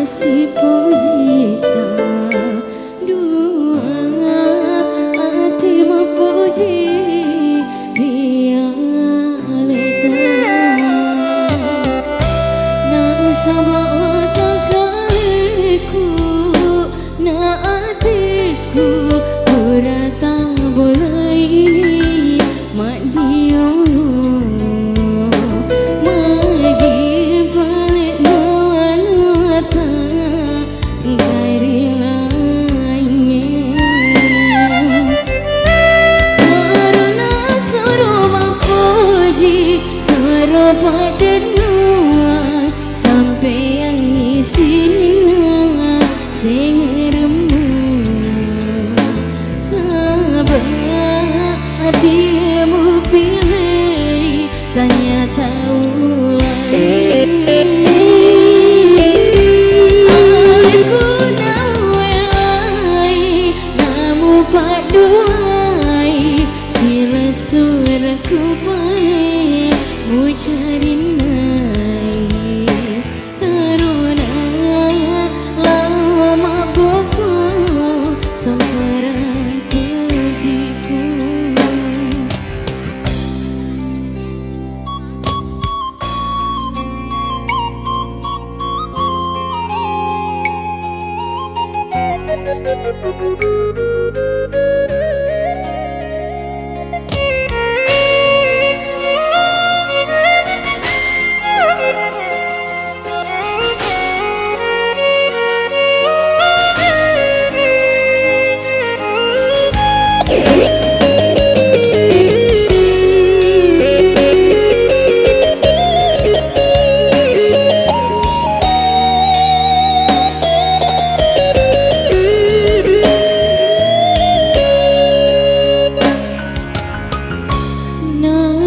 kasih puji tak dua hati memuji dia leta nak sabak takkanku nak hatiku kurata boleh ini mak dia pada dua sampai yang isinya sengeremu sabar hatimu pilih tanya tahu aku nawai namu pak duai sila suaraku paling cari nai teruna lama buku sampai hatiku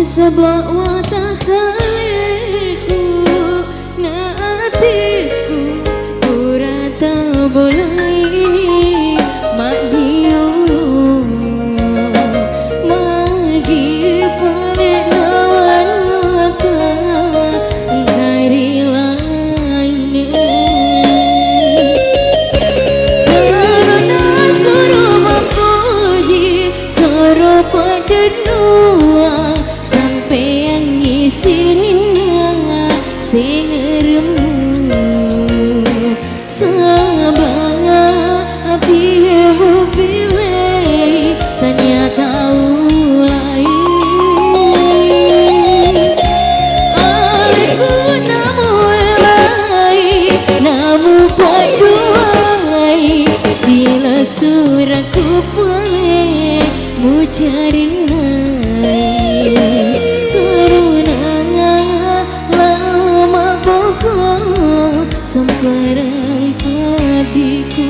sebab watak kaliku na hatiku kurata boleh ini mak dia magi paling lawan mata dari lainnya karena suruh memuji suruh pada dua yang isinya sengeremu sabar hatimu pilih tanya tahu lain aku namu paduai sila suraku paling mu cari sampai hatiku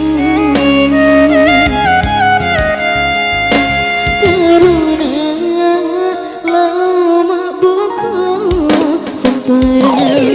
teruna lama buku sampai